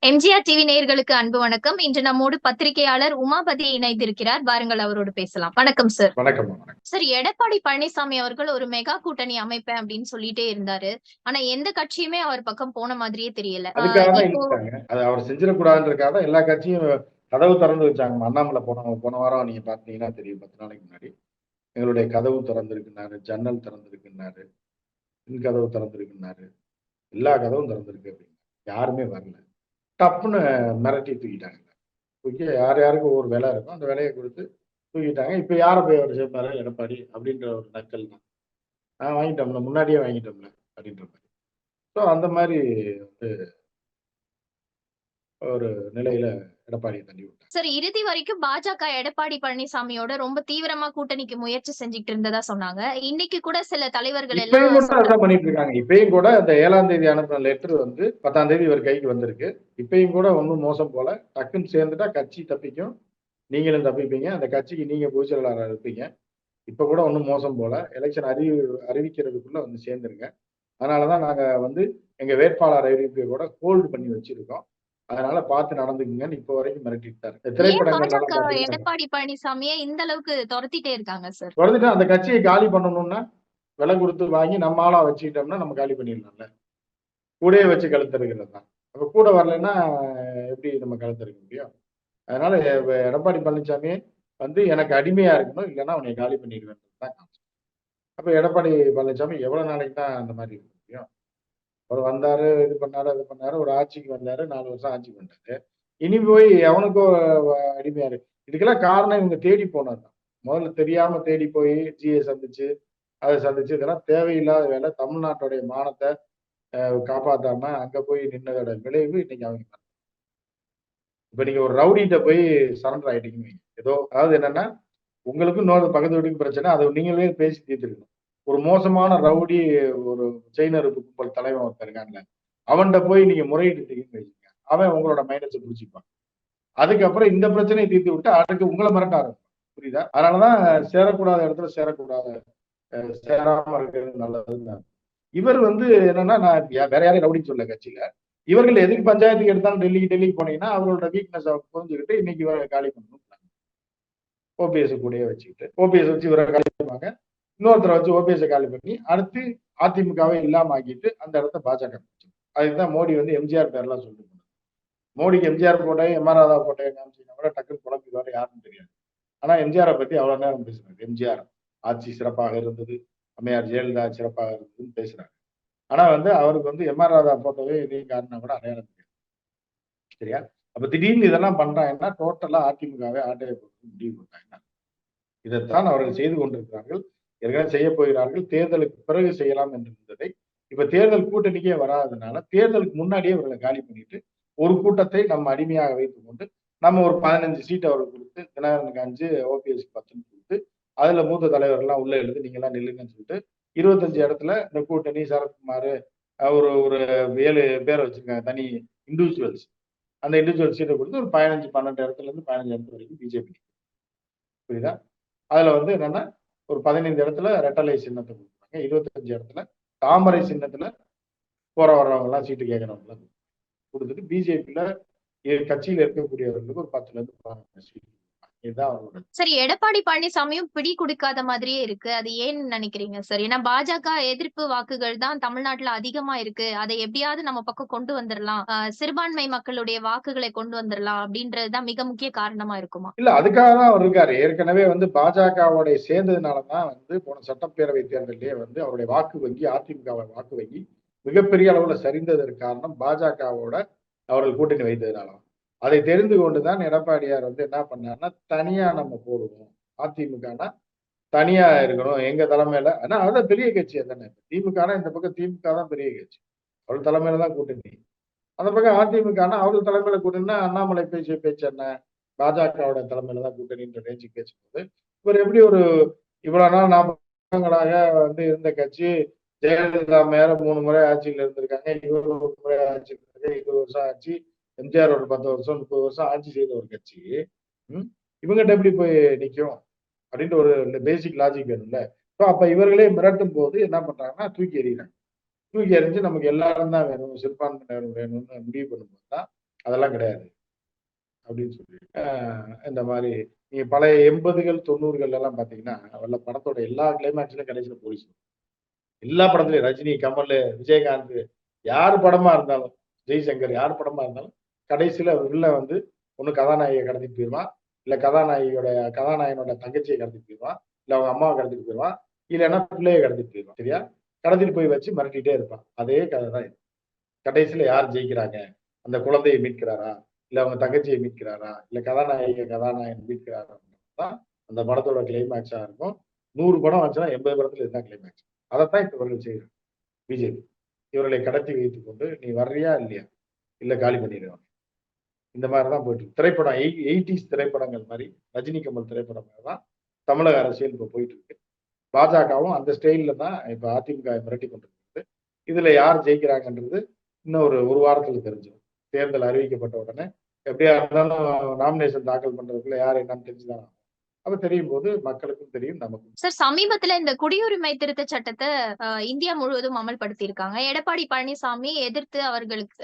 MGR TV நேயர்களுக்கு அன்பு வணக்கம். இன்று நம்மோடு பத்திரிகையாளர் உமாபதி இணைந்திருக்கிறார். வாருங்கள் அவரோடு பேசலாம். வணக்கம் சார். வணக்கம். சார், எடப்பாடி பழனிசாமி அவர்கள் ஒரு மெகா கூட்டணி அமைப்பேன் அப்படின்னு சொல்லிட்டே இருந்தாரு. ஆனா எந்த கட்சியுமே அவர் பக்கம் போன மாதிரியே தெரியல. அதுக்காக தான் இப்போ இழுத்தாங்க. அது அவர் செஞ்சிடக்கூடாதுன்றதுக்காக தான் எல்லா கட்சியும் கதவு திறந்து வச்சாங்க. அண்ணாமலை போன வாரம் நீங்க பாத்தீங்கன்னா தெரியும். 10 நாளைக்கு முன்னாடி எங்களுடைய கதவு திறந்திருக்குன்னாரு, ஜன்னல் திறந்திருக்குன்னாரு, பின் கதவு திறந்திருக்குன்னாரு, எல்லா கதவும் திறந்திருக்கு அப்படின்னு. யாருமே வரல. டப்புன்னு மிரட்டி தூக்கிட்டாங்க. தூக்கி யார் யாருக்கு ஒவ்வொரு வேலை இருக்கும் அந்த வேலையை கொடுத்து தூக்கிட்டாங்க. இப்ப யார போய் அவர் சேர்ப்பாரு? எடப்பாடி அப்படின்ற ஒரு நக்கல் தான். வாங்கிட்டோம்ல, முன்னாடியே வாங்கிட்டோம்ல அப்படின்ற மாதிரி. ஸோ அந்த மாதிரி வந்து ஒரு நிலையில எடப்பாடியை தள்ளி விட்டாங்க. சார், இறுதி வரைக்கும் பாஜக எடப்பாடி பழனிசாமியோட ரொம்ப தீவிரமா கூட்டணிக்கு முயற்சி செஞ்சுட்டு இருந்ததா சொன்னாங்க. இன்னைக்கு கூட சில தலைவர்கள் எல்லாம் இப்பயும் கூட அதான் பண்ணிட்டு இருக்காங்க. இப்பயும் கூட அந்த 7ஆம் தேதி அனுப்பின லெட்டர் வந்து 10ஆம் தேதி இவர் கைக்கு வந்திருக்கு. இப்பயும் கூட ஒன்றும் மோசம் போல. டக்குன்னு சேர்ந்துட்டா கட்சி தப்பிக்கும், நீங்களும் தப்பிப்பீங்க, அந்த கட்சிக்கு நீங்க பொதுச் செயலாளராக இருப்பீங்க. இப்ப கூட ஒன்றும் மோசம் போல. எலெக்ஷன் அறிவிக்கிறதுக்குள்ள வந்து சேர்ந்துருங்க. அதனாலதான் நாங்க வந்து எங்க வேட்பாளர் அறிவிப்பை கூட ஹோல்டு பண்ணி வச்சிருக்கோம். அதனால பார்த்து நடந்துக்குங்கன்னு இப்ப வரைக்கும் மிரட்டிட்டாரு. பாஜக எடப்பாடி பழனிசாமியை இந்த அளவுக்கு துரத்திட்டே இருக்காங்க சார். துரத்திட்டு அந்த கட்சியை காலி பண்ணணும்னா விலை கொடுத்து வாங்கி நம்ம ஆளா வச்சுக்கிட்டோம்னா நம்ம காலி பண்ணிடலாம்ல. கூடயே வச்சு கழுத்தறுக்கிறது தான். அப்ப கூட வரலைன்னா எப்படி நம்ம கழுத்தறுக்க முடியும்? அதனால எடப்பாடி பழனிசாமி வந்து எனக்கு அடிமையா இருக்கணும், இல்லைன்னா அவனை காலி பண்ணிடுவேன் தான். அப்ப எடப்பாடி பழனிசாமி எவ்வளவு நாளைக்கு தான் அந்த மாதிரி இருக்க முடியும்? அவர் வந்தாரு, இது பண்ணாரு, அது பண்ணாரு, ஒரு ஆட்சிக்கு வந்தாரு, 4 வருஷம் ஆட்சி பண்ணாரு. இனி போய் எவனுக்கோ அடிமையா இருக்கு. இதுக்கெல்லாம் காரணம் இவங்க தேடி போனதுதான். முதல்ல தெரியாம தேடி போய் ஜியை சந்திச்சு, அதை சந்திச்சு, இதெல்லாம் தேவையில்லாத வேலை. தமிழ்நாட்டுடைய மானத்தை காப்பாத்தாம அங்க போய் நின்னதோட விளைவு இன்னைக்கு அவங்க. இப்ப நீங்க ஒரு ரவுடிகிட்ட போய் சரண்டர் ஆயிட்டீங்க. ஏதோ அதாவது என்னன்னா, உங்களுக்கும் இன்னொரு பக்கத்து வீட்டுக்கு பிரச்சனை, அதை நீங்களே பேசி தீர்த்துக்கணும். ஒரு மோசமான ரவுடி, ஒரு செயின் அறுப்பு கும்பல் தலைவன் ஒருத்தர் இருக்கான்ல, அவன்கிட்ட போய் நீங்க முறையிட்டீங்கன்னு வச்சுக்கோங்க, அவன் உங்களோட மைனஸை பிடிச்சிப்பான். அதுக்கப்புறம் இந்த பிரச்சனையை தீர்த்து விட்டு அடுத்து உங்களை மிரட்ட ஆரம்பிப்பான். புரியுதா? அதனாலதான் சேரக்கூடாத இடத்துல சேரக்கூடாத, சேராம இருக்கிறது நல்லதுன்னு. இவர் வந்து என்னன்னா, நான் வேற யாரையும் ரவுடின்னு சொல்ல கட்சியில, இவர்கள் எதுக்கு பஞ்சாயத்துக்கு எடுத்தாலும் டெல்லிக்கு போனீங்கன்னா அவரோட வீக்னஸ் புரிஞ்சுக்கிட்டு இன்னைக்கு இவரை காலி பண்ணணும். ஓபிஎஸ் கூடயே வச்சுக்கிட்டு ஓபிஎஸ் வச்சு இவரை காலி பண்ணுவாங்க, இன்னொருத்தரை வச்சு ஓபிஎஸ் காலி பண்ணி அடுத்து அதிமுகவை இல்லாம ஆக்கிட்டு அந்த இடத்த பாஜக. அதுக்குதான் மோடி வந்து எம்ஜிஆர் பேர்லாம் சொல்லிட்டு போனார். மோடிக்கு எம்ஜிஆர் போட்டேன், எம் ஆர் ராதா போட்டேன் காமிச்சீங்கன்னா கூட டக்குன்னு குழப்பிடுவாரு, யாருன்னு தெரியாது. ஆனா எம்ஜிஆரை பத்தி அவ்வளவு நேரம் பேசுறாரு. எம்ஜிஆர் ஆட்சி சிறப்பாக இருந்தது, அம்மையார் ஜெயலலிதா சிறப்பாக இருந்ததுன்னு பேசுறாரு. ஆனா வந்து அவருக்கு வந்து எம் ஆர் ராதா போட்டோவே இதையும் காரணம் கூட அடையாளம் தெரியாது. சரியா? அப்ப திடீர்னு இதெல்லாம் பண்றாங்கன்னா டோட்டலா அதிமுகவை ஆட்டைய முடிவு பண்ணாங்க. இதைத்தான் அவர்கள் செய்து கொண்டிருக்கிறார்கள், ஏற்கனவே செய்ய போகிறார்கள். தேர்தலுக்கு பிறகு செய்யலாம் என்று இருந்ததை இப்ப தேர்தல் கூட்டணிக்கே வராததுனால தேர்தலுக்கு முன்னாடியே அவர்களை காலி பண்ணிட்டு ஒரு கூட்டத்தை நம்ம அடிமையாக வைத்துக் கொண்டு நம்ம ஒரு 15 சீட் அவருக்கு கொடுத்து, தினகரனுக்கு 5, ஓபிஎஸ் 10 கொடுத்து, அதுல மூத்த தலைவர்கள்லாம் உள்ள எழுது, நீங்க எல்லாம் நில்லுங்கன்னு சொல்லிட்டு 25 இடத்துல இந்த கூட்டணி சரத்குமார் ஒரு ஒரு 7 பேரை வச்சிருக்காங்க, தனி இண்டிவிஜுவல்ஸ். அந்த இண்டிவிஜுவல் சீட்டை கொடுத்து ஒரு 15, 12 இடத்துல இருந்து 15 இடத்துல வரைக்கும் பிஜேபி. புரியுதா? அதுல வந்து என்னன்னா, ஒரு 15 இடத்துல ரெட்டலை சின்னத்தை கொடுக்குறாங்க, 25 இடத்துல தாமரை சின்னத்துல போற வர்றவங்க எல்லாம் சீட்டு கேட்கறவங்க கொடுத்துட்டு பிஜேபியில கட்சியில இருக்கக்கூடியவர்களுக்கு ஒரு 10ல இருந்து 15 சீட்டு. சரி, எடப்பாடி பழனிசாமியும் பிடி கொடுக்காத மாதிரியே இருக்கு. அது ஏன்னு நினைக்கிறீங்க சார்? ஏன்னா பாஜக எதிர்ப்பு வாக்குகள் தான் தமிழ்நாட்டுல அதிகமா இருக்கு. அதை எப்படியாவது நம்ம பக்கம் கொண்டு வந்துடலாம், சிறுபான்மை மக்களுடைய வாக்குகளை கொண்டு வந்துடலாம் அப்படின்றதுதான் மிக முக்கிய காரணமா இருக்குமா? இல்ல, அதுக்காக தான் அவர் இருக்காரு. ஏற்கனவே வந்து பாஜகவோட சேர்ந்ததுனாலதான் வந்து போன சட்டப்பேரவை தேர்தலிலே வந்து அவருடைய வாக்கு வங்கி, அதிமுக வாக்கு வங்கி மிகப்பெரிய அளவுல சரிந்ததற்கு காரணம் பாஜகவோட அவர்கள் கூட்டணி வைத்ததுனால. அதை தெரிந்து கொண்டுதான் எடப்பாடியார் வந்து என்ன பண்ணாருன்னா, தனியா நம்ம போடுவோம், அதிமுகனா தனியா இருக்கணும் எங்க தலைமையில. ஆனா அதுதான் பெரிய கட்சி தானே. திமுகனா இந்த பக்கம் திமுக தான் பெரிய கட்சி, அவர்கள் தலைமையில தான் கூட்டணி. அந்த பக்கம் அதிமுகனா அவர்கள் தலைமையில கூட்டணினா அண்ணாமலை பேச்சு என்ன, பாஜகவோட தலைமையில தான் கூட்டணின்ற ரேஞ்சுக்கு பேசும்போது இவர் எப்படி ஒரு இவ்வளவு நாள் 40 ஆண்டுகளாக வந்து இருந்த கட்சி, ஜெயலலிதா மேல 3 முறை ஆட்சியில் இருந்திருக்காங்க, இவர் 1 முறை ஆட்சியில் இருக்காங்க, 20 வருஷம் ஆட்சி, எம்ஜிஆர் ஒரு 10 வருஷம் 30 வருஷம் ஆட்சி செய்த ஒரு கட்சி இவங்கிட்ட எப்படி போய் நிற்கும் அப்படின்ற ஒரு பேசிக் லாஜிக் வேணும்ல. அப்ப இவர்களே மிரட்டும் போது என்ன பண்றாங்கன்னா தூக்கி எறிகிறாங்க. தூக்கி எறிஞ்சு நமக்கு எல்லாரும் தான் வேணும், சிறுபான்மையினர் வேணும்னு முடிவு பண்ணும்போது தான் அதெல்லாம் கிடையாது அப்படின்னு சொல்லி இந்த மாதிரி நீங்க பழைய 80கள் 90கள் எல்லாம் பாத்தீங்கன்னா அவல்ல படத்தோட எல்லா கிளைமேக்ஸ்லயும் கடைசியில போலீஸ் எல்லா படத்துலயும் ரஜினி, கமல், விஜயகாந்த் யார் படமா இருந்தாலும், ஜெய்சங்கர் யார் படமா இருந்தாலும் கடைசியில உள்ள வந்து ஒண்ணு கதாநாயகியை கடத்திட்டு போயிடுவான், இல்ல கதாநாயகனோட தங்கச்சியை கடத்திட்டு போயிடுவான், இல்ல அவங்க அம்மாவை கடத்திட்டு போயிடுவான், இல்லைன்னா பிள்ளையை கடத்திட்டு போயிடுவான். சரியா? கடத்திட்டு போய் வச்சு மிரட்டிட்டே இருப்பான். அதே கதை தான் இது. கடைசியில யார் ஜெயிக்கிறாங்க? அந்த குழந்தையை மீட்கிறாரா? இல்ல அவங்க தங்கச்சியை மீட்கிறாரா? இல்ல கதாநாயகன் மீட்கிறாரா? தான் அந்த படத்தோட கிளைமேக்ஸா இருக்கும். 100 படம் வந்துச்சுன்னா 80 படத்துல இதுதான் கிளைமேக்ஸ். அதைத்தான் இப்ப இவர்கள் செய்யறாங்க. பிஜேபி இவர்களை கடத்தி வைத்துக் கொண்டு நீ வர்றியா இல்லையா? இல்ல காலி பண்ணிடுவாங்க. இந்த மாதிரிதான் போயிட்டு இருக்கு. திரைப்படம் 80s திரைப்படங்கள் மாதிரி ரஜினி கமல் திரைப்படம் தான் தமிழக அரசியல் இப்ப போயிட்டு இருக்கு. பாஜகவும் அந்த ஸ்டைல்ல தான் இப்ப அதிமுக மிரட்டி கொண்டிருக்கிறது. இதுல யார் ஜெயிக்கிறாங்கன்றது இன்னும் ஒரு வாரத்துல தெரிஞ்சிடும். தேர்தல் அறிவிக்கப்பட்ட உடனே எப்படியா இருந்தாலும் நாமினேஷன் தாக்கல் பண்றதுக்குள்ள யார் என்னன்னு தெரிஞ்சுதான். அப்ப தெரியும் போது மக்களுக்கும் தெரியும், நமக்கும். சார், சமீபத்துல இந்த குடியுரிமை திருத்த சட்டத்தை இந்தியா முழுவதும் அமல்படுத்தி இருக்காங்க. எடப்பாடி பழனிசாமி எதிர்த்து அவர்களுக்கு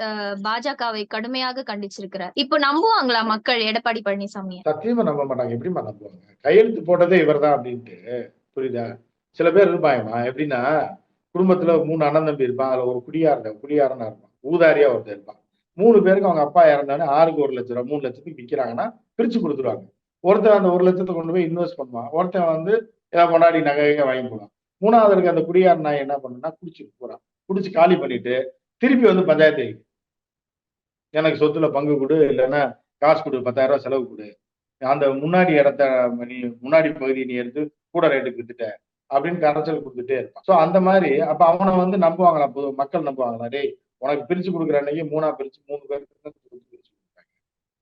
பாஜகவை கடுமையாக கண்டிச்சிருக்கிறார். இப்போ நம்புவாங்களா மக்கள் எடப்பாடி பழனிசாமியை? சத்தியமா நம்ப மாட்டாங்க. எப்படிமா நம்புவாங்க? கையெழுத்து போட்டதே இவர்தான் அப்படின்ட்டு. புரியுதா? சில பேர் இருப்பாங்கம்மா, எப்படின்னா குடும்பத்துல 3 அண்ணன் தம்பி இருப்பான். அதுல ஒரு குடியாரனா இருப்பான், ஊதாரியா ஒருத்தர் இருப்பான். 3 பேருக்கு அவங்க அப்பா இறந்தானே ஆளுக்கு 1 லட்சம் ரூபாய் 3 லட்சத்துக்கு விற்கிறாங்கன்னா பிரிச்சு கொடுத்துருவாங்க. ஒருத்தன் அந்த 1 லட்சத்தை கொண்டு போய் இன்வெஸ்ட் பண்ணுவான், ஒருத்தன் வந்து ஏதாவது கொண்டாடி நகையை வாங்கி போடுவான். 3வது இருக்க அந்த குடியார நாய் என்ன பண்ணுன்னா குடிச்சிட்டு போறான். குடிச்சு காலி பண்ணிட்டு திருப்பி வந்து பஞ்சாயத்து வைக்கும். எனக்கு சொத்துல பங்கு கொடு, இல்லைன்னா காசு கொடு, 10,000 ரூபாய் செலவு கொடு, அந்த முன்னாடி இடத்த நீ முன்னாடி பகுதியை நீ எடுத்து கூட ரேட்டுக்கு வித்துட்ட அப்படின்னு கரைச்சல் கொடுத்துட்டே இருப்பான். சோ அந்த மாதிரி அப்ப அவனை வந்து நம்புவாங்களா? மக்கள் நம்புவாங்களா? டேய், உனக்கு பிரிச்சு கொடுக்குற அன்னைக்கு 3 பிரிச்சு 3 பேருக்கு பிரிச்சு கொடுத்தாங்க,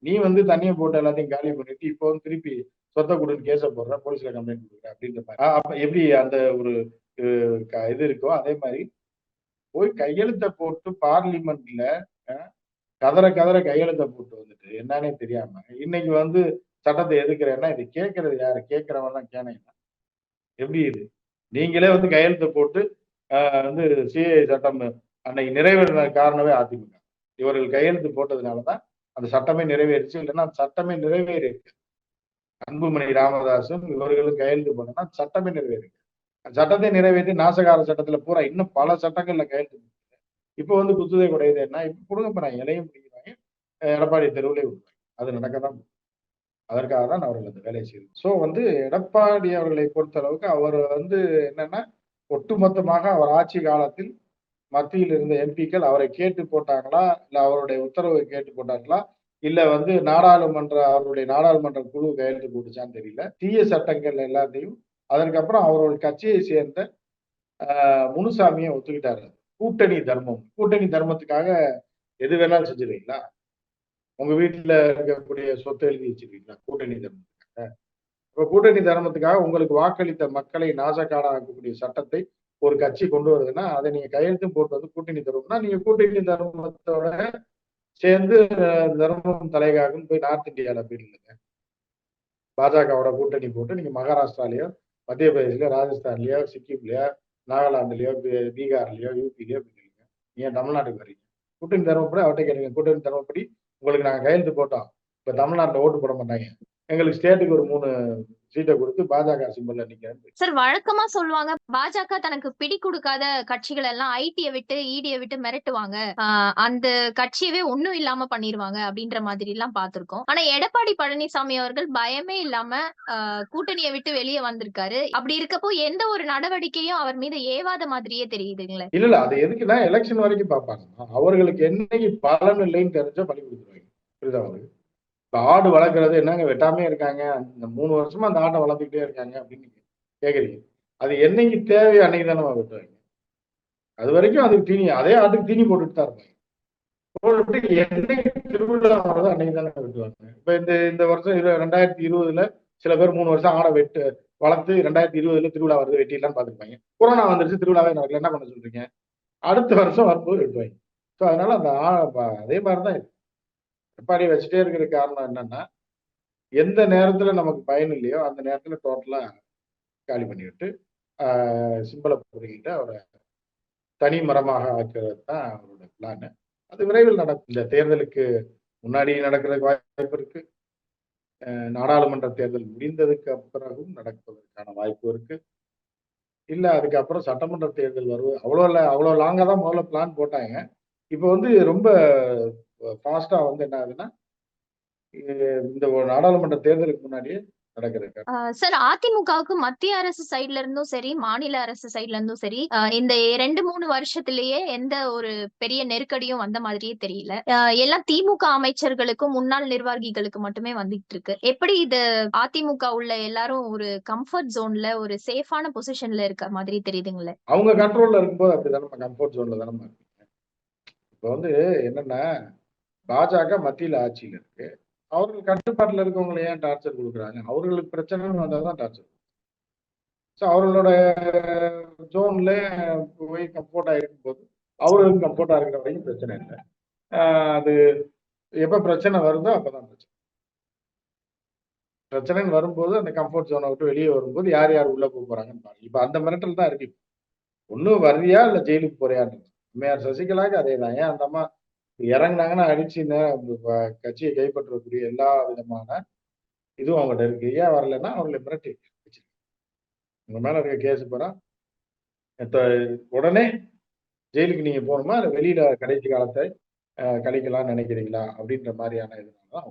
நீ வந்து தண்ணியை போட்டு எல்லாத்தையும் காலி பண்ணிட்டு இப்போ வந்து திருப்பி சொத்தை கொடுன்னு கேஸ போடுற, போலீஸ்ல கம்ப்ளைண்ட் கொடுக்குற அப்படின்ற மாதிரி. அப்ப எப்படி அந்த ஒரு இது இருக்கோ அதே மாதிரி போய் கையெழுத்தை போட்டு பார்லிமெண்ட்ல கதற கையெழுத்தை போட்டு வந்துட்டு என்னன்னே தெரியாம இன்னைக்கு வந்து சட்டத்தை எதுக்குறேன்னா இது கேட்கறது யாரு? கேட்கிறவன் தான் கேனையா? எப்படி இது? நீங்களே வந்து கையெழுத்தை போட்டு வந்து சிஏ சட்டம் அன்னைக்கு நிறைவேறின காரணமே அதிமுக. இவர்கள் கையெழுத்து போட்டதுனாலதான் அந்த சட்டமே நிறைவேறிச்சு. இல்லைன்னா அந்த சட்டமே நிறைவேறி இருக்கு. அன்புமணி ராமதாசும் இவர்களும் கையெழுத்து போனா சட்டமே நிறைவேறிருக்கு. சட்டத்தை நிறைவேற்றி நாசகார சட்டத்துல பூரா இன்னும் பல சட்டங்கள்ல கையெழுத்து. இப்ப வந்து குத்துதை குடையுது என்ன? இப்ப கொடுங்க போறாங்க, இலையும் பிடிக்கிறாங்க, எடப்பாடி தெருவிலே விடுறாங்க. அது நடக்கதான். அதற்காக தான் அவர்கள் அந்த வேலையை செய்யணும். சோ வந்து எடப்பாடி அவர்களை பொறுத்த அளவுக்கு அவர் வந்து என்னன்னா ஒட்டுமொத்தமாக அவர் ஆட்சி காலத்தில் மத்தியில் இருந்த எம்பிக்கள் அவரை கேட்டு போட்டாங்களா, இல்ல அவருடைய உத்தரவை கேட்டு போட்டாங்களா, இல்ல வந்து அவருடைய நாடாளுமன்ற குழு கையெழுத்து போட்டுச்சான்னு தெரியல. தீய சட்டங்கள் எல்லாத்தையும் அதற்கப்புறம் அவருடைய கட்சியை சேர்ந்த முனுசாமியை ஒத்துக்கிட்டாரு. கூட்டணி தர்மத்துக்காக எது வேணாலும் செஞ்சிருவீங்களா? உங்க வீட்டுல இருக்கக்கூடிய சொத்தை எழுதி வச்சிருக்கீங்களா கூட்டணி தர்மத்துக்காக? இப்ப கூட்டணி தர்மத்துக்காக உங்களுக்கு வாக்களித்த மக்களை நாசக்காடாக்கக்கூடிய சட்டத்தை ஒரு கட்சி கொண்டு வருதுன்னா அதை நீங்க கையெழுத்தும் போட்டு வந்து கூட்டணி தர்மம்னா நீங்க கூட்டணி தர்மத்தோட சேர்ந்து தர்மம் தலைகாகும் போய் நார்த் இந்தியால போயிருங்க. பாஜகவோட கூட்டணி போட்டு நீங்க மகாராஷ்டிராலயோ, மத்திய பிரதேசலயோ, ராஜஸ்தான்லயோ, சிக்கிம்லயோ, நாகாலாந்துலயோ, பீகார்லயோ, யூபிலயோ போயிருங்க. ஏன் தமிழ்நாட்டுக்கு வரீங்க? கூட்டணி தர்மப்படி அவர்கிட்ட கேளுங்க. கூட்டணி தர்மப்படி உங்களுக்கு நாங்க கையெழுத்து போட்டோம், இப்ப தமிழ்நாட்டுல ஓட்டு போட மாட்டாங்க, எங்களுக்கு ஸ்டேட்டுக்கு ஒரு 3 சீட்டை கொடுத்து பாஜக சிம்பல்ல நிக்கிறேன். சார், வழக்கமா சொல்லுவாங்க பாஜக தனக்கு பிடி கொடுக்காத கட்சிகள் எல்லாம் ஐடியை விட்டு ஈடியை விட்டு மிரட்டுவாங்க, அந்த கட்சியவே ஒண்ணும் இல்லாம பண்ணிருவாங்க அப்படின்ற மாதிரி எல்லாம் பார்த்திருக்கோம். ஆனா எடப்பாடி பழனிசாமி அவர்கள் பயமே இல்லாம கூட்டணியை விட்டு வெளியே வந்திருக்காரு. அப்படி இருக்கப்போ எந்த ஒரு நடவடிக்கையும் அவர் மீது ஏவாத மாதிரியே தெரியுதுங்களே. இல்ல அது எதுக்குன்னா எலெக்ஷன் வரைக்கும் பார்ப்பாங்க. அவர்களுக்கு என்னைக்கு பலன் இல்லைன்னு தெரிஞ்சா பழி கொடுத்துருவாங்க. புரியுதா அவங்களுக்கு? இப்ப ஆடு வளர்க்கறது என்னங்க வெட்டாமே இருக்காங்க, இந்த 3 வருஷமா அந்த ஆட்டை வளர்த்துக்கிட்டே இருக்காங்க அப்படின்னு கேக்குறீங்க. அது என்னைக்கு தேவையோ அன்னைக்கு தானே வெட்டுவாங்க. அது வரைக்கும் அதுக்கு தீனி, அதே ஆட்டுக்கு தீனி போட்டுட்டு தான் இருப்பாங்க. போட்டுட்டு என்னைக்கு திருவிழா வருதோ அன்னைக்கு தானே வெட்டுவாங்க. இப்ப இந்த வருஷம் 2020ல சில பேர் 3 வருஷம் ஆடை வளர்த்து 2020ல திருவிழா வருது வெட்டிடலான்னு பாத்துருப்பாங்க. கொரோனா வந்துருச்சு, திருவிழாவே நடக்கல, என்ன பண்ண சொல்றீங்க? அடுத்த வருஷம் வரும்போது வெட்டுவாங்க. ஸோ அதனால அந்த அதே மாதிரிதான் எடப்பாடி வச்சுட்டே இருக்கிற காரணம் என்னன்னா எந்த நேரத்துல நமக்கு பயன் இல்லையோ அந்த நேரத்துல டோட்டலா காலி பண்ணிவிட்டு சிம்பளை பொருகிட்டு அவரை தனி மரமாக ஆக்குறது தான் அவரோட பிளான். அது விரைவில் நடக்கும். இந்த தேர்தலுக்கு முன்னாடி நடக்கிறதுக்கு வாய்ப்பு இருக்கு. நாடாளுமன்ற தேர்தல் முடிந்ததுக்கு பிறகும் நடப்பதற்கான வாய்ப்பு இருக்கு. இல்ல அதுக்கப்புறம் சட்டமன்ற தேர்தல் வருவது அவ்வளோ லாங்கா தான் முதல்ல பிளான் போட்டாங்க. இப்ப வந்து ரொம்ப ஃபாஸ்ட்டா வந்து என்ன ஆகுதுன்னா, இந்த ஒரு நாடாளுமன்ற தேர்தலுக்கு முன்னாடியே நடக்குது. சார், அதிமுகவுக்கு மத்திய அரசு சைடுல இருந்தும் சரி, மாநில அரசு சைடுல இருந்தும் சரி, இந்த 2, 3 வருஷத்திலேயே எந்த ஒரு பெரிய நெருக்கடியும் வந்த மாதிரியே தெரியல. எல்லாம் திமுக அமைச்சர்களுக்கும், முன்னாள் நிர்வாகிகளுக்கு மட்டுமே வந்துட்டு இருக்கு. எப்படி இது அதிமுக உள்ள எல்லாரும் ஒரு கம்ஃபர்ட் ஜோன்ல, ஒரு சேஃபான பொசிஷன்ல இருக்க மாதிரி தெரியுதுங்களே? அவங்க கண்ட்ரோல்ல இருக்கும்போது அப்படிதானே கம்ஃபர்ட் ஜோன்ல தானே இருக்கு. இப்ப வந்து என்னன்னா, பாஜக மத்தியில ஆட்சியில இருக்கு. அவர்கள் கட்டுப்பாட்டுல இருக்கவங்கள ஏன் டார்ச்சர் குடுக்குறாங்க? அவர்களுக்கு பிரச்சனைன்னு வந்தா தான் டார்ச்சர். ஸோ அவர்களோட ஜோன்ல போய் கம்ஃபோர்ட்டா இருக்கும்போது, அவர்களுக்கும் கம்ஃபோர்ட்டா இருக்கிற வரைக்கும் பிரச்சனை இல்ல. அது எப்ப பிரச்சனை வருதோ அப்பதான் பிரச்சனை. பிரச்சனைன்னு வரும்போது அந்த கம்ஃபோர்ட் ஜோனை விட்டு வெளியே வரும்போது யார் யார் உள்ள போறாங்கன்னு பாருங்க. இப்ப அந்த மிரட்டல் தான் இருக்கு. ஒண்ணு வர்றியா இல்ல ஜெயிலுக்கு போறியான்றது. அம்மையார் சசிகலாவுக்கு அதேதான். ஏன் அந்த அம்மா இறங்குனாங்கன்னா அடிச்சு கட்சியை கைப்பற்றக்கூடிய எல்லா விதமான இதுவும் அவங்ககிட்ட இருக்கு. ஏன் வரலன்னா அவங்களை மிரட்டி வச்சிருக்கு. உங்க மேல இருக்க கேஸ் போறா உடனே ஜெயிலுக்கு நீங்க போகணுமா இல்ல வெளியில கடைசி காலத்தை கழிக்கலாம்னு நினைக்கிறீங்களா அப்படின்ற மாதிரியான இதனாலதான்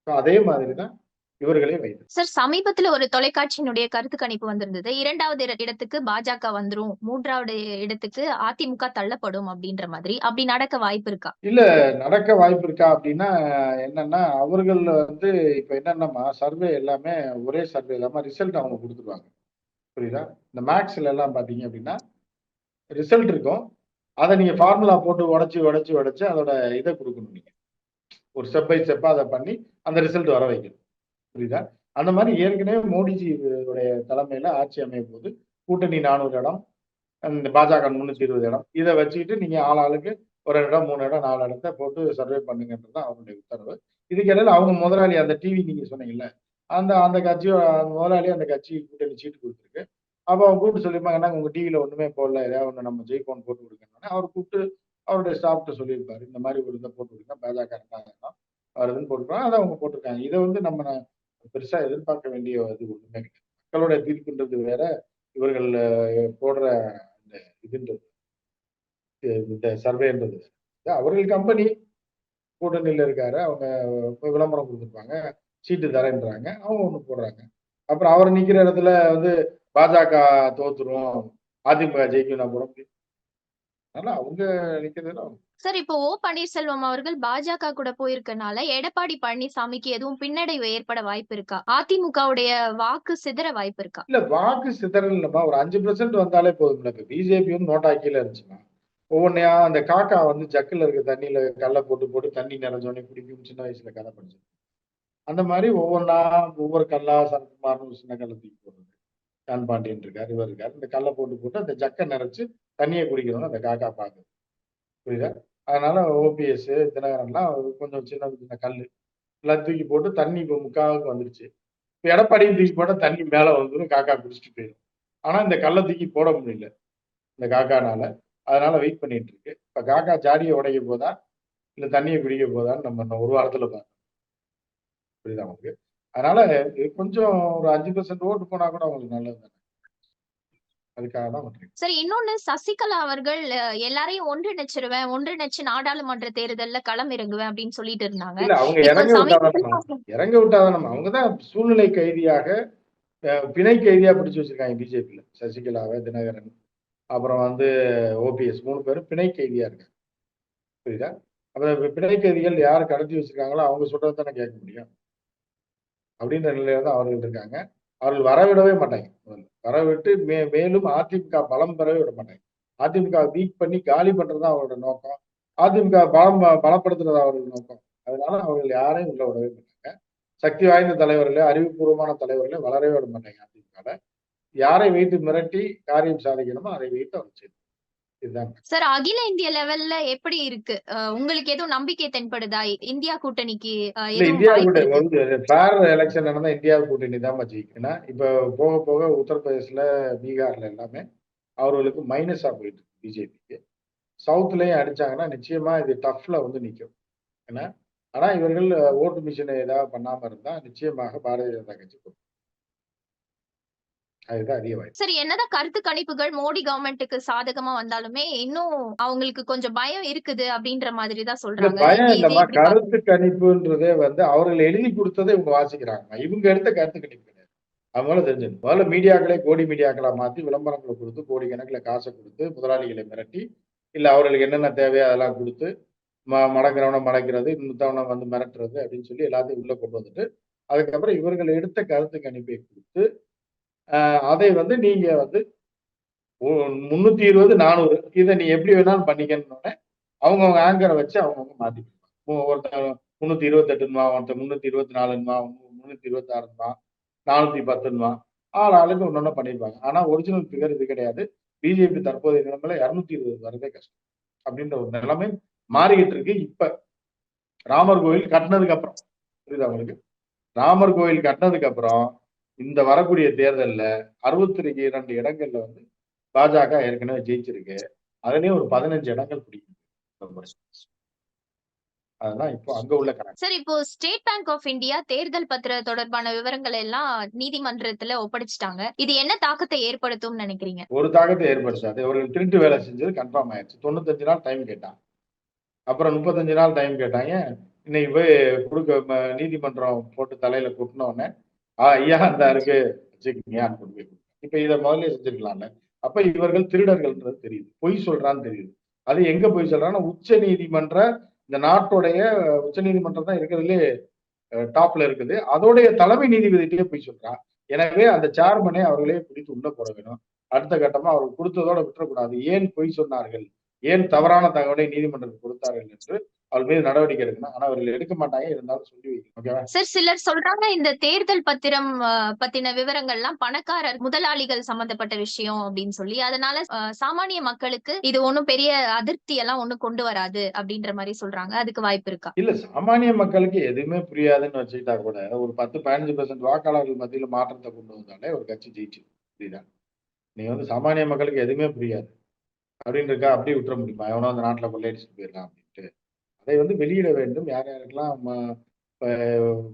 அதே மாதிரிதான் இவர்களே வைத்து. சார், சமீபத்துல ஒரு தொலைக்காட்சியினுடைய கருத்து கணிப்பு வந்திருந்தது. 2வது இடத்துக்கு பாஜக வந்துரும், 3வது இடத்துக்கு அதிமுக தள்ளப்படும் அப்படின்ற மாதிரி. அப்படி நடக்க வாய்ப்பு இருக்கா? இல்ல நடக்க வாய்ப்பு இருக்கா அப்படின்னா என்னன்னா, அவர்கள் வந்து இப்ப என்னன்னா சர்வே எல்லாமே ஒரே சர்வே இல்லாம ரிசல்ட் அவங்க கொடுத்துருவாங்க. புரியுதா? இந்த மேக்ஸ்ல எல்லாம் பாத்தீங்க அப்படின்னா ரிசல்ட் இருக்கும். அதை நீங்க ஃபார்முலா போட்டு உடைச்சு அதோட இதை கொடுக்கணும் நீங்க. ஒரு ஸ்டெப் பை ஸ்டெப்பா அதை பண்ணி அந்த ரிசல்ட் வர வைக்கணும். புரியுதா? அந்த மாதிரி ஏற்கனவே மோடிஜி உடைய தலைமையில ஆட்சி அமையும் போது கூட்டணி 400 இடம், இந்த பாஜக 320 இடம். இதை வச்சுக்கிட்டு நீங்க ஆளாளுக்கு 1 இடம், 3 இடம், 4 இடத்த போட்டு சர்வே பண்ணுங்கன்றதுதான் அவருடைய உத்தரவு. இதுக்கு இடையில அவங்க முதலாளி அந்த டிவி நீங்க சொன்னீங்கல்ல, அந்த அந்த கட்சியோட முதலாளி அந்த கட்சி கூட்டணி சீட்டு கொடுத்துருக்கு. அப்ப அவங்க கூப்பிட்டு சொல்லியிருப்பாங்க, உங்க டிவில ஒண்ணுமே போடல, ஏதாவது ஒண்ணு நம்ம ஜெயிப்போம் போட்டு கொடுக்கணும். அவர் கூப்பிட்டு அவருடைய ஸ்டாஃப்ட்ட சொல்லியிருப்பாரு, இந்த மாதிரி ஒரு இதை போட்டு கொடுங்க, பாஜக 2வது இடம் வருதுன்னு போட்டுருக்காங்க. அதை அவங்க போட்டிருக்காங்க. இதை வந்து நம்ம பெருசா எதிர்பார்க்க வேண்டிய இது ஒண்ணுமே கிடையாது. மக்களுடைய தீர்ப்புன்றது வேற, இவர்கள் போடுற இந்த இதுன்றது இந்த சர்வேன்றது. அவர்கள் கம்பெனி கூட்டணியில இருக்காரு. அவங்க விளம்பரம் கொடுத்துருப்பாங்க, சீட்டு தரேன்றாங்க. அவங்க ஒண்ணு போடுறாங்க. அப்புறம் அவர் நிக்கிற இடத்துல வந்து பாஜக தோத்துரும், அதிமுக ஜெயிக்கும் நான் போட முடியும். அதனால அவங்க நிக்கிறதுல சார், இப்போ பன்னீர்செல்வம் அவர்கள் பாஜக கூட போயிருக்கனால எடப்பாடி பழனிசாமிக்கு எதுவும் பின்னடைவு ஏற்பட வாய்ப்பு இருக்கா? அதிமுகவுடைய வாக்கு சிதற வாய்ப்பு இருக்கா? இல்ல வாக்கு சிதறல் இல்லமா, ஒரு 5% வந்தாலே போதும். இப்ப பிஜேபியும் நோட்டா கீழே இருந்துச்சுன்னா ஒவ்வொன்னையா அந்த காக்கா வந்து ஜக்குல இருக்க தண்ணியில கல்ல போட்டு போட்டு தண்ணி நிறைஞ்சோடனே குடிக்கும். சின்ன வயசுல கதை படிச்சு அந்த மாதிரி ஒவ்வொன்றா ஒவ்வொரு கல்லா சரத்குமார்னு ஒரு சின்ன கல்லை தூக்கி போடுறது. ஜான் பாண்டியன் இருக்காரு, இவர் இருக்காரு. இந்த கல்லை போட்டு போட்டு அந்த ஜக்கை நிறைச்சு தண்ணியை குடிக்கணும்னு அந்த காக்கா பாக்குது. புரியுதா? அதனால ஓபிஎஸ் தினகரன்லாம் கொஞ்சம் சின்ன சின்ன கல்லு எல்லாம் தூக்கி போட்டு தண்ணி இப்போ முக்காவுக்கு வந்துருச்சு. இப்ப எடப்பாடியும் தூக்கி போட்டா தண்ணி மேல வந்துடும், காக்கா குடிச்சிட்டு போயிடும். ஆனா இந்த கல்லை தூக்கி போட முடியல இந்த காக்கானால. அதனால வெயிட் பண்ணிட்டு இருக்கு. இப்ப காக்கா ஜாடியை உடைக்க போதா இல்ல தண்ணியை குடிக்க போதான்னு நம்ம இன்னும் ஒரு வாரத்துல பார்க்கணும். புரியுதா உங்களுக்கு? அதனால இது கொஞ்சம் ஒரு 5% ஓட்டு போனா கூட அவங்களுக்கு நல்லது தானே. அதுக்காக தான் பண்றீங்க. சரி, இன்னொன்னு, சசிகலா அவர்கள் எல்லாரையும் ஒன்றிணைச்சு நாடாளுமன்ற தேர்தல்ல களம் இறங்குவேன் அப்படின்னு சொல்லிட்டு இருந்தாங்க. இல்ல அவங்க இப்போ இறங்க விட்டாதானம்மா, சமீபத்துல இறங்க விட்டாதானம்மா. அவங்கதான் சூழ்நிலை கைதியாக பிணை கைதியா பிடிச்சு வச்சிருக்காங்க பிஜேபியில. சசிகலாவை, தினகரன், அப்புறம் வந்து ஓபிஎஸ் 3 பேரும் பிணை கைதியா இருக்காங்க. புரியுதா? அப்ப பிணை கைதிகள் யார் கடத்தி வச்சிருக்காங்களோ அவங்க சொல்றது தானே கேட்க முடியும். அப்படின்ற நிலையில தான் அவர்கள் இருக்காங்க. அவர்கள் வரவிடவே மாட்டாங்க. வரவிட்டு மேலும் அதிமுக பலம் பெறவே விட மாட்டாங்க. அதிமுக வீக் பண்ணி காலி பண்றதுதான் அவரோட நோக்கம். அதிமுக பலப்படுத்துறது அவர்கள் நோக்கம். அதனால அவர்கள் யாரையும் உள்ள விடவே மாட்டாங்க. சக்தி வாய்ந்த தலைவர்களே, அறிவுபூர்வமான தலைவர்களே வளரவே விட மாட்டாங்க அதிமுக. யாரை வைத்து மிரட்டி காரியம் சாதிக்கணுமோ அதை வைத்து அவர் செய்வார். இதுதான். சார், அகில இந்திய லெவல்ல எப்படி இருக்கு? உங்களுக்கு எதுவும் நம்பிக்கை தென்படுதா? இந்தியா கூட்டணிக்கு இல்ல எதுவும் இந்தியா வாய்ப்பு கூட்டணி இருக்கு? வந்து ஃபேர் எலெக்ஷன் நடந்தா இந்தியா கூட்டணி தான் ஜெயிக்கும்னா, இப்ப போக போக உத்தரப்பிரதேசல, பீகார்ல எல்லாமே அவர்களுக்கு மைனஸா போயிட்டு இருக்கு பிஜேபிக்கு. சவுத்லயும் அடிச்சாங்கன்னா நிச்சயமா இது டஃப்ல வந்து நிக்கும். என்ன ஆனா இவர்கள் ஓட்டு மிஷினை ஏதாவது பண்ணாம இருந்தா நிச்சயமாக பாரதிய ஜனதா கட்சி போகும். அதுதான் அதிக வாய்ப்பு. சரி, என்னதான் கருத்து கணிப்புகள் மோடி கவர்மெண்ட்டுக்கு சாதகமா வந்தாலுமே, இன்னும் அவங்களுக்கு கொஞ்சம் பயம் இருக்குது அப்படின்ற மாதிரி தான் இல்ல சொல்றாங்க. பயம் நீங்க இதை இல்லம்மா. எப்படி பாக்குறீங்க? கருத்து கணிப்புன்றதே வந்து அவர்கள் எழுதி குடுத்தத இவங்க வாசிக்கிறாங்க. இவங்க எடுத்த கருத்து கணிப்பு கிடையாது. அது முதல்ல தெரிஞ்சுக்கணும். முதல்ல மீடியாக்களே கோடி மீடியாக்களா மாத்தி விளம்பரங்கள குடுத்து, கோடிக்கணக்குல காச குடுத்து, முதலாளிகளை மிரட்டி, இல்ல அவர்களுக்கு என்னென்ன தேவையோ அதெல்லாம் குடுத்து, மடக்கிறவன மடக்கிறது, மித்தவன வந்து மிரட்டுறது அப்படின்னு சொல்லி எல்லாத்தையும் உள்ள கொண்டு வந்துட்டு, அதுக்கப்புறம் இவர்கள் எடுத்த கருத்து கணிப்பை குடுத்து, அதை வந்து நீங்க வந்து 320, 400 இத நீ எப்படி வேணாலும் பண்ணிக்கன்னோனே, அவங்கவங்க ஆங்கர வச்சு அவங்கவங்க மாத்திக்குவாங்க. ஒருத்தன் 328ன்னுவான், ஒருத்தன் 324ன்னுவான், 326ன்னுவான், 410ன்னுவான். ஆளுக்கு ஒண்ணொண்ணா பண்ணிருப்பாங்க. ஆனா ஒரிஜினல் ஃபிகர் இது கிடையாது. பிஜேபி தற்போதைய நிலைமையில 220 வரதே கஷ்டம். அப்படின்ற ஒரு நிலைமை மாறிக்கிட்டு இருக்கு. இப்ப ராமர் கோயில் கட்டுனதுக்கு அப்புறம். புரியுதா உங்களுக்கு? ராமர் கோயில் கட்டுனதுக்கு அப்புறம், இந்த வரக்கூடிய தேர்தல்ல 62 இடங்கள்ல வந்து பாஜக ஏற்கனவே ஜெயிச்சிருக்கு. அதுலயும் ஒரு 15 இடங்கள் பிடிக்கும். இந்த முறை. அதுதான் இப்போ அங்க உள்ள கணக்கு. சார், இப்போ ஸ்டேட் பேங்க் ஆஃப் இந்தியா தேர்தல் பத்திர தொடர்பான விவரங்கள் எல்லாம் நீதிமன்றத்துல ஒப்படைச்சுட்டாங்க. இது என்ன தாக்கத்தை ஏற்படுத்தும்னு நினைக்கிறீங்க? ஒரு தாக்கத்தை ஏற்படுத்தாது. அவர்கள் திருட்டு வேலை செஞ்சது கன்ஃபார்ம் ஆயிருச்சு. 95 நாள் டைம் கேட்டான். அப்புறம் 35 நாள் டைம் கேட்டாங்க. இன்னைக்கு போய் நீதிமன்றம் போட்டு தலையில கொட்டுன உடனே, ஐயா இந்தா இருக்கு வச்சுக்கங்கயான்னு கொண்டு போய் குடுத்தாங்க. இப்ப இத முதல்லயே செஞ்சிருக்கலாம்ல. அப்ப இவர்கள் திருடர்கள்ன்றது தெரியுது. பொய் சொல்றான்னு தெரியுது. அது எங்க பொய் சொல்றான்னா, இந்த நாட்டுடைய உச்சநீதிமன்றம் தான் இருக்கிறதுலயே டாப்ல இருக்குது. அதோடைய தலைமை நீதிபதிகிட்டயே போய் சொல்றான். எனவே அந்த சேர்மனை அவர்களே பிடித்து உள்ள போட வேணும். அடுத்த கட்டமா அவர்கள் கொடுத்ததோட விட்டுறக்கூடாது. ஏன் பொய் சொன்னார்கள்? ஏன் தவறான தகவலை நீதிமன்றத்துக்கு கொடுத்தார்கள் என்று அவர்கள் மீது நடவடிக்கை எடுக்கணும். ஆனா அவர்கள் எடுக்க மாட்டாங்க. இருந்தாலும் சொல்லி வைக்கணும். ஓகேவா? சார், சிலர் சொல்றாங்க இந்த தேர்தல் பத்திரம் பத்தின விவரங்கள்லாம் பணக்காரர் முதலாளிகள் சம்பந்தப்பட்ட விஷயம் அப்படின்னு சொல்லி, அதனால சாமானிய மக்களுக்கு இது ஒண்ணும் பெரிய அதிருப்தி எல்லாம் ஒண்ணும் கொண்டு வராது அப்படின்ற மாதிரி சொல்றாங்க. அதுக்கு வாய்ப்பு இருக்கா? இல்ல சாமானிய மக்களுக்கு எதுவுமே புரியாதுன்னு வச்சுக்கிட்டா கூட, ஒரு 10, 15% வாக்காளர்கள் மத்தியில மாற்றத்த கொண்டு வந்தாலே ஒரு கட்சி ஜெயிச்சுரும். புரியுதா? நீங்க வந்து சாமானிய மக்களுக்கு எதுவுமே புரியாது. அப்படின்னு இருக்கா, அப்படியே விட்டுற முடியுமா? எவனோ அந்த நாட்டுல கொள்ளையடிச்சுட்டு போயிடலாம் அப்படின்ட்டு. அதை வந்து வெளியிட வேண்டும். யார் யாருக்கெல்லாம் இப்ப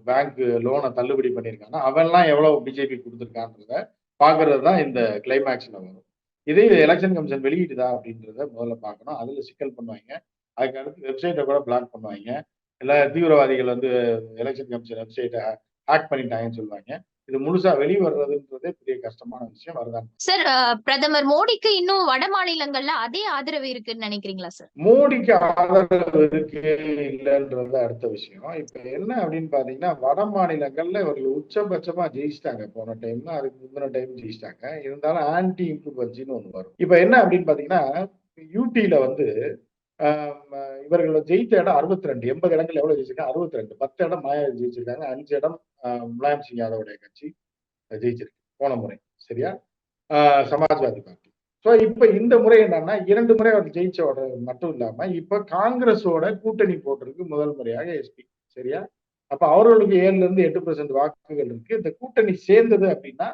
பேங்க் லோன தள்ளுபடி பண்ணியிருக்கானோ, அவன்லாம் எவ்வளவு பிஜேபி குடுத்துருக்கான்றத பார்க்கிறது தான் இந்த கிளைமாக்ஸ்ல வரும். இதே எலக்ஷன் கமிஷன் வெளியிடுதா அப்படின்றத முதல்ல பார்க்கணும். அதுல சிக்கல் பண்ணுவாய்ங்க. அதுக்கு அடுத்து வெப்சைட்ட கூட பிளாக் பண்ணுவாய்ங்க. இல்ல தீவிரவாதிகள் வந்து எலக்ஷன் கமிஷன் வெப்சைட்ட ஹேக் பண்ணிட்டாங்கன்னு சொல்லுவாங்க. இது முழுசா வெளிய வர்றதுன்றதே பெரிய கஷ்டமான விஷயம். வருதான். சார், பிரதமர் மோடிக்கு இன்னும் வட மாநிலங்கள்ல அதே ஆதரவு இருக்குன்னு நினைக்கிறீங்களா சார்? மோடிக்கு ஆதரவு இருக்கு இல்லன்றது அடுத்த விஷயம். இப்ப என்ன அப்படின்னு பாத்தீங்கன்னா, வட மாநிலங்கள்ல இவர்கள் உச்சபட்சமா ஜெயிச்சுட்டாங்க. போன டைம், அதுக்கு முந்தின டைம் ஜெயிச்சுட்டாங்க. இருந்தாலும் ஆன்டி இன்குபன்சின்னு ஒண்ணு வரும். இப்ப என்ன அப்படின்னு பாத்தீங்கன்னா, யூடில வந்து இவர்கள் ஜெயித்த இடம் 62. 80 இடங்கள் எவ்வளவு ஜெயிச்சிருக்காங்க? 62. 10 இடம் மாயாவதி ஜெயிச்சிருக்காங்க. 5 இடம் முலாயம் சிங் யாதவுடைய கட்சி ஜெயிச்சிருக்கு. போன முறை. சரியா? சமாஜ்வாதி பார்ட்டி. சோ இப்ப இந்த முறை என்னன்னா 2 முறை அவர் ஜெயிச்சோட மட்டும் இல்லாம, இப்ப காங்கிரஸோட கூட்டணி போட்டிருக்கு முதல் முறையாக எஸ்பி. சரியா? அப்ப அவர்களுக்கு 7ல இருந்து 8% வாக்குகள் இருக்கு. இந்த கூட்டணி சேர்ந்தது அப்படின்னா,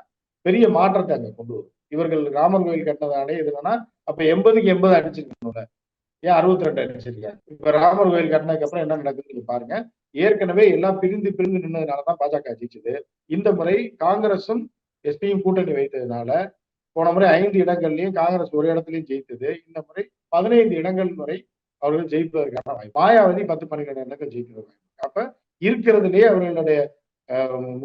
பெரிய மாற்றத்தை அங்க கொண்டு வரும். இவர்கள் ராமர் கோயில் கட்டினதாலே இது என்னன்னா, அப்ப 80க்கு 80 அடிச்சிருக்கணும்ல. ஏன் 62 அடிச்சிருக்கீங்க? இப்ப ராமர் கோயில் கட்டினதுக்கு அப்புறம் என்ன நடக்குதுன்னு நீங்க பாருங்க. ஏற்கனவே எல்லாம் பிரிந்து பிரிந்து நின்னதுனாலதான் பாஜக ஜெயிச்சது. இந்த முறை காங்கிரசும் எஸ்பியும் கூட்டணி வைத்ததுனால போன முறை 5 இடங்கள்லயும் காங்கிரஸ் ஒரு இடத்துலயும் ஜெயித்தது. இந்த முறை 15 இடங்கள் வரை அவர்கள் ஜெயிப்பதற்கான வாய்ப்பு. மாயாவதி 10, 12 இடங்கள் ஜெயிக்கிறது வாய்ப்பு. அப்ப இருக்கிறதுலயே அவர்களுடைய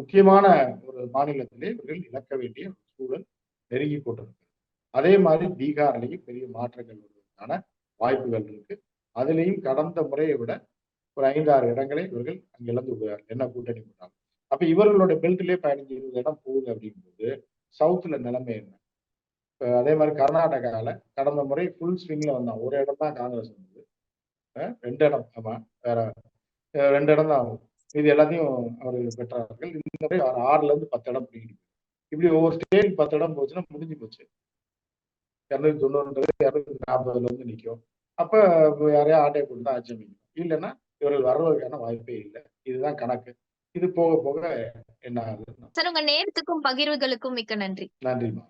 முக்கியமான ஒரு மாநிலத்திலே இவர்கள் இழக்க வேண்டிய சூழல் நெருங்கி கொண்டிருக்கு. அதே மாதிரி பீகார்லயும் பெரிய மாற்றங்கள் வருவதற்கான வாய்ப்புகள் இருக்கு. அதுலயும் கடந்த முறையை விட ஒரு 5, 6 இடங்களை இவர்கள் அங்க இழந்து விடுவார்கள். என்ன கூட்டணி போட்டாலும். அப்ப இவர்களுடைய பெல்ட்லயே 15, 20 இடம் போகுது அப்படிங்கும்போது சவுத்ல நிலைமை என்ன? அதே மாதிரி கர்நாடகால கடந்த முறை ஃபுல் ஸ்விங்ல வந்தான். ஒரு இடம் தான் காங்கிரஸ் வந்தது. 2 இடம். ஆமா. வேற 2 இடம் தான் ஆகும். இது எல்லாத்தையும் அவர்கள் பெற்றார்கள். இந்த முறை 6ல இருந்து 10 இடம் பிடிக்கணும். இப்படி ஒவ்வொரு ஸ்டேட் 10 இடம் போச்சுன்னா முடிஞ்சு போச்சு. 290 240ல வந்து நிக்கும். அப்ப யாரையா ஆட்டைய போட்டு தான் ஆட்சி அமைக்கணும். இல்லைன்னா இவர்கள் வர்றதுக்கான வாய்ப்பே இல்லை. இதுதான் கணக்கு. இது போக போக என்ன ஆகுது? சார், உங்க நேரத்துக்கும் பகிர்வுகளுக்கும் மிக்க நன்றி. நன்றிமா.